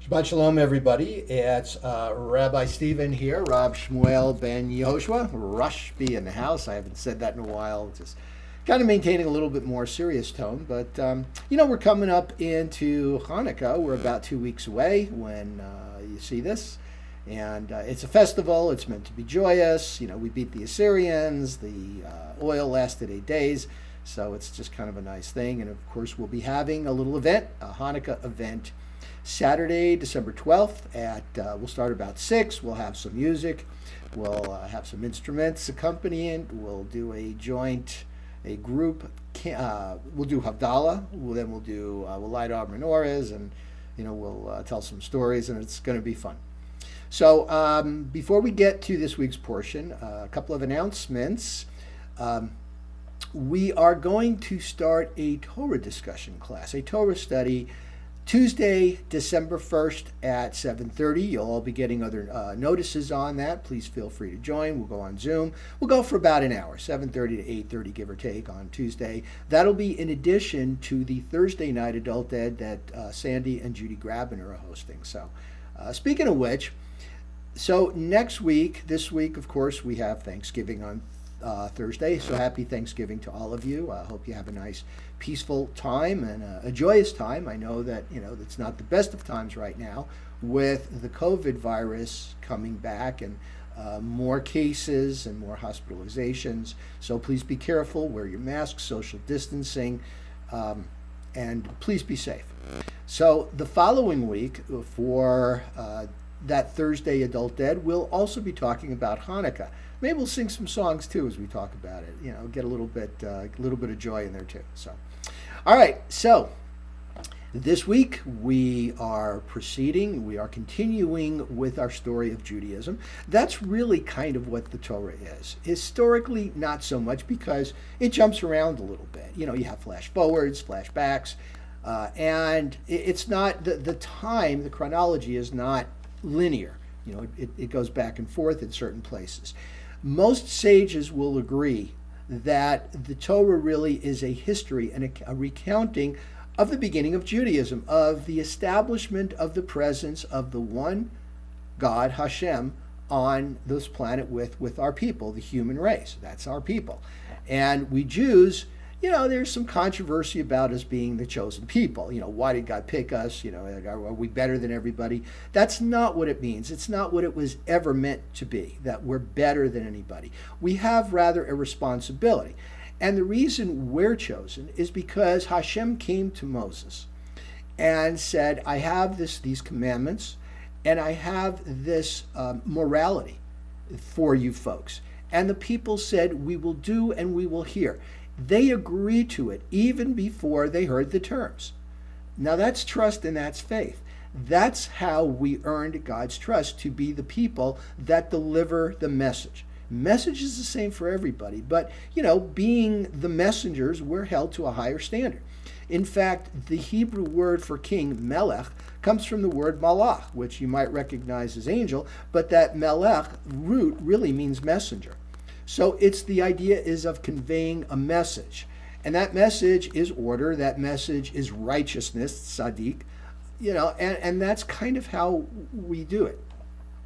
Shabbat Shalom, everybody. It's Rabbi Stephen here, Rab Shmuel ben Yehoshua, Rushby in the house. I haven't said that in a while, just kind of maintaining a little bit more serious tone. But, we're coming up into Hanukkah. We're about 2 weeks away when you see this. And it's a festival. It's meant to be joyous. We beat the Assyrians. The oil lasted 8 days. So it's just kind of a nice thing. And, of course, we'll be having a little event, a Hanukkah event, Saturday, December 12th at, we'll start about 6. We'll have some music. We'll have some instruments accompanying. We'll do a group, we'll do Havdalah. We'll light our menorahs and, we'll tell some stories, and it's going to be fun. So before we get to this week's portion, a couple of announcements. We are going to start a Torah discussion class, a Torah study, Tuesday, December 1st at 7:30. You'll all be getting other notices on that. Please feel free to join. We'll go on Zoom. We'll go for about an hour, 7:30 to 8:30, give or take, on Tuesday. That'll be in addition to the Thursday night adult ed that Sandy and Judy Graben are hosting. So speaking of which, so this week, of course, we have Thanksgiving on Thursday. So happy Thanksgiving to all of you. I hope you have a nice, peaceful time and a joyous time. I know that, it's not the best of times right now with the COVID virus coming back and more cases and more hospitalizations. So please be careful, wear your mask, social distancing, and please be safe. So the following week for that Thursday adult ed, we'll also be talking about Hanukkah. Maybe we'll sing some songs too as we talk about it. Get a little bit of joy in there too. So, all right. So this week we are continuing with our story of Judaism. That's really kind of what the Torah is. Historically, not so much because it jumps around a little bit. You have flash forwards, flashbacks, and it's not the chronology is not linear. It goes back and forth in certain places. Most sages will agree that the Torah really is a history and a recounting of the beginning of Judaism, of the establishment of the presence of the one God, Hashem, on this planet with our people, the human race. That's our people. And we Jews, there's some controversy about us being the chosen people. Why did God pick us? Are we better than everybody? That's not what it means. It's not what it was ever meant to be, that we're better than anybody. We have rather a responsibility. And the reason we're chosen is because Hashem came to Moses and said, I have these commandments and I have this morality for you folks. And the people said, we will do and we will hear. They agreed to it even before they heard the terms. Now that's trust and that's faith. That's how we earned God's trust to be the people that deliver the message. Message is the same for everybody, but being the messengers, we're held to a higher standard. In fact, the Hebrew word for king, melech, comes from the word malach, which you might recognize as angel, but that melech root really means messenger. So it's the idea is of conveying a message. And that message is order, that message is righteousness, tzaddik, and that's kind of how we do it.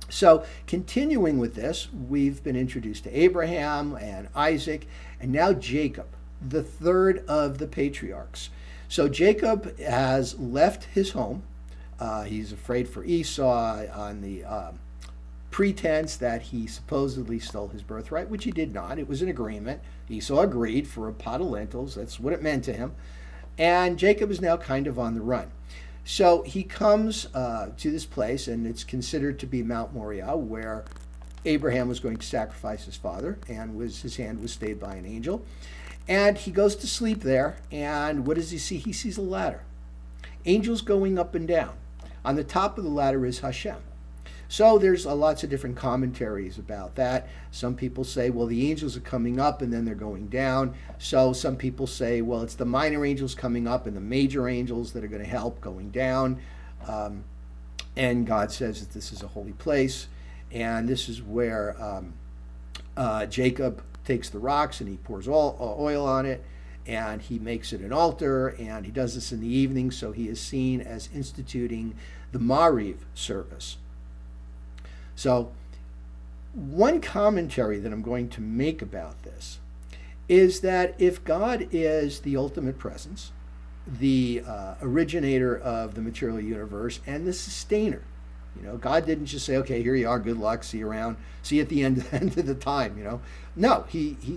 So continuing with this, we've been introduced to Abraham and Isaac, and now Jacob, the third of the patriarchs. So Jacob has left his home. He's afraid for Esau on the pretense that he supposedly stole his birthright, which he did not. It was an agreement. Esau agreed for a pot of lentils. That's what it meant to him. And Jacob is now kind of on the run. So he comes to this place, and it's considered to be Mount Moriah, where Abraham was going to sacrifice his father, and his hand was stayed by an angel. And he goes to sleep there, and what does he see? He sees a ladder. Angels going up and down. On the top of the ladder is Hashem. So there's lots of different commentaries about that. Some people say, well, the angels are coming up and then they're going down. So some people say, well, it's the minor angels coming up and the major angels that are going to help going down. And God says that this is a holy place. And this is where Jacob takes the rocks and he pours oil on it. and he makes it an altar, and he does this in the evening, so he is seen as instituting the marries service. So one commentary that I'm going to make about this is that if God is the ultimate presence, the originator of the material universe and the sustainer, God didn't just say, okay, here you are, good luck, see you around, see you at the end of the time, No,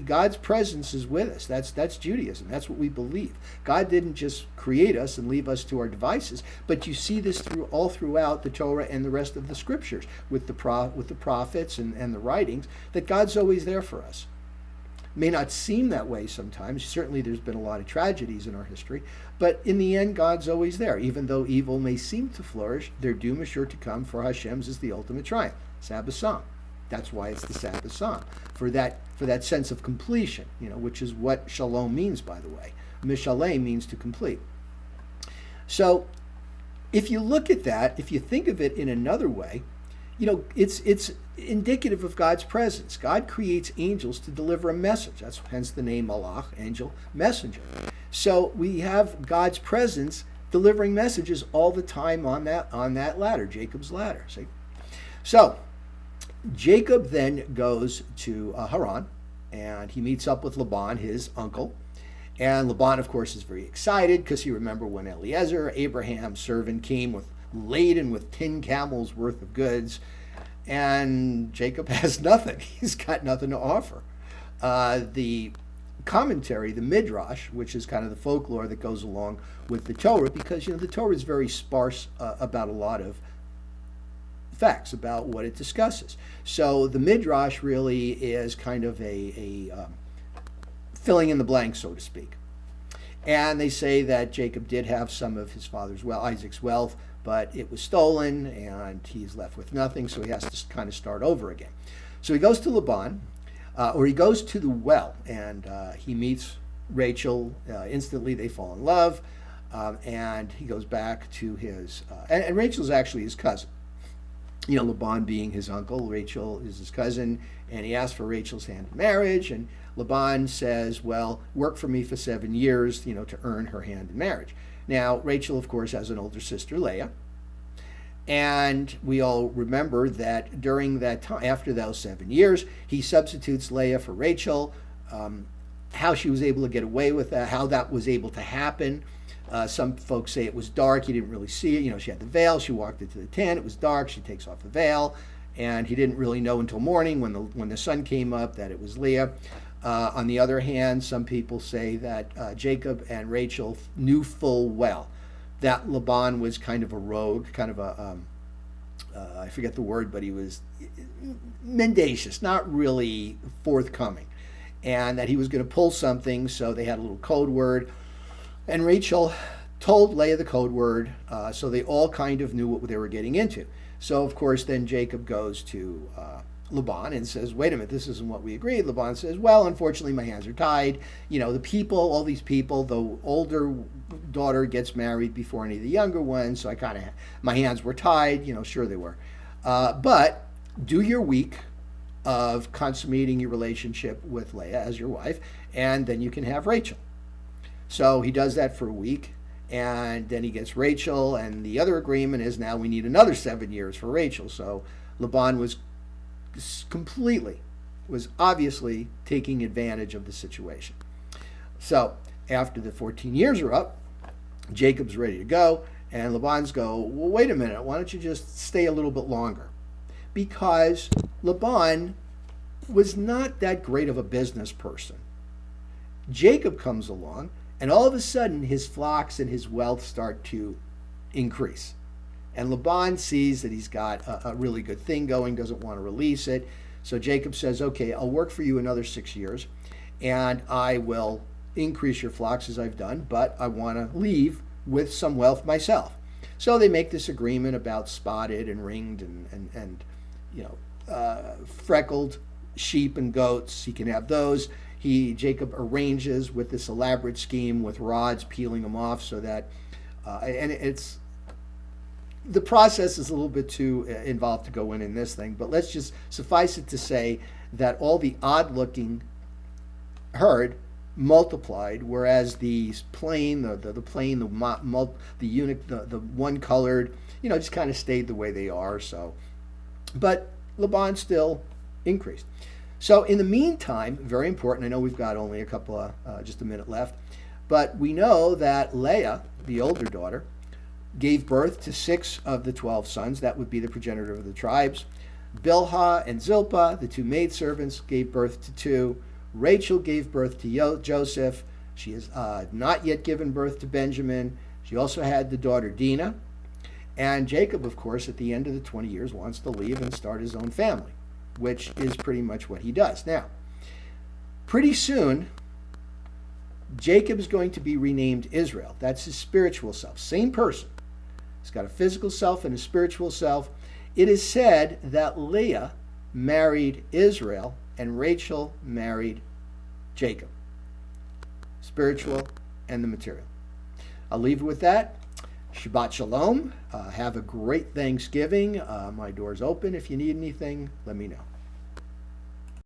God's presence is with us. That's Judaism. That's what we believe. God didn't just create us and leave us to our devices, but you see this all throughout the Torah and the rest of the scriptures with the prophets and the writings, that God's always there for us. May not seem that way sometimes. Certainly there's been a lot of tragedies in our history, but in the end, God's always there. Even though evil may seem to flourish, their doom is sure to come, for Hashem's is the ultimate triumph. Sabbath Psalm. That's why it's the Sabbath Psalm, for that sense of completion, which is what shalom means, by the way. Mishalem means to complete. So if you look at that, if you think of it in another way, it's indicative of God's presence. God creates angels to deliver a message. That's hence the name Malach, angel, messenger. So we have God's presence delivering messages all the time on that ladder, Jacob's ladder. See? So Jacob then goes to Haran, and he meets up with Laban, his uncle. And Laban, of course, is very excited because he remembered when Eliezer, Abraham's servant, came laden with 10 camels worth of goods, and Jacob has nothing. He's got nothing to offer. The commentary, the Midrash, which is kind of the folklore that goes along with the Torah, because the Torah is very sparse about a lot of facts about what it discusses. So the Midrash really is kind of a filling in the blanks, so to speak. And they say that Jacob did have some of his father's Isaac's wealth, but it was stolen, and he's left with nothing, so he has to kind of start over again. So he goes to Laban, or he goes to the well, and he meets Rachel. Instantly they fall in love, and he goes back to his, and Rachel's actually his cousin. Laban being his uncle, Rachel is his cousin, and he asks for Rachel's hand in marriage, and Laban says, well, work for me for 7 years, to earn her hand in marriage. Now, Rachel, of course, has an older sister, Leah, and we all remember that during that time, after those 7 years, he substitutes Leah for Rachel. How she was able to get away with that, how that was able to happen. Some folks say it was dark, he didn't really see it. She had the veil, she walked into the tent, it was dark, she takes off the veil, and he didn't really know until morning when the sun came up that it was Leah. On the other hand, some people say that Jacob and Rachel knew full well that Laban was kind of a rogue, kind of I forget the word, but he was mendacious, not really forthcoming, and that he was going to pull something, so they had a little code word. And Rachel told Leah the code word, so they all kind of knew what they were getting into. So, of course, then Jacob goes to Laban and says, wait a minute, this isn't what we agreed. Laban says, well, unfortunately, my hands are tied. The people, all these people, the older daughter gets married before any of the younger ones, so my hands were tied. Sure they were. But do your week of consummating your relationship with Leah as your wife, and then you can have Rachel. So he does that for a week, and then he gets Rachel, and the other agreement is now we need another 7 years for Rachel. So Laban was obviously taking advantage of the situation. So after the 14 years are up, Jacob's ready to go, and Laban's well, wait a minute, why don't you just stay a little bit longer? Because Laban was not that great of a business person. Jacob comes along, and all of a sudden his flocks and his wealth start to increase. And Laban sees that he's got a really good thing going, doesn't want to release it. So Jacob says, okay, I'll work for you another 6 years, and I will increase your flocks as I've done, but I want to leave with some wealth myself. So they make this agreement about spotted and ringed and freckled sheep and goats. He can have those. Jacob arranges with this elaborate scheme with rods peeling them off so that, the process is a little bit too involved to go in this thing, but let's just suffice it to say that all the odd-looking herd multiplied, whereas the plain, the unit, the one colored, just kind of stayed the way they are. So, but Laban still increased. So in the meantime, very important, I know we've got only just a minute left, but we know that Leah, the older daughter, gave birth to 6 of the 12 sons. That would be the progenitor of the tribes. Bilhah and Zilpah, the 2 maidservants, gave birth to 2. Rachel gave birth to Joseph. She has not yet given birth to Benjamin. She also had the daughter Dinah. And Jacob, of course, at the end of the 20 years, wants to leave and start his own family, which is pretty much what he does. Now, pretty soon, Jacob is going to be renamed Israel. That's his spiritual self. Same person. He's got a physical self and a spiritual self. It is said that Leah married Israel and Rachel married Jacob. Spiritual and the material. I'll leave it with that. Shabbat Shalom. Have a great Thanksgiving. My door's open. If you need anything, let me know.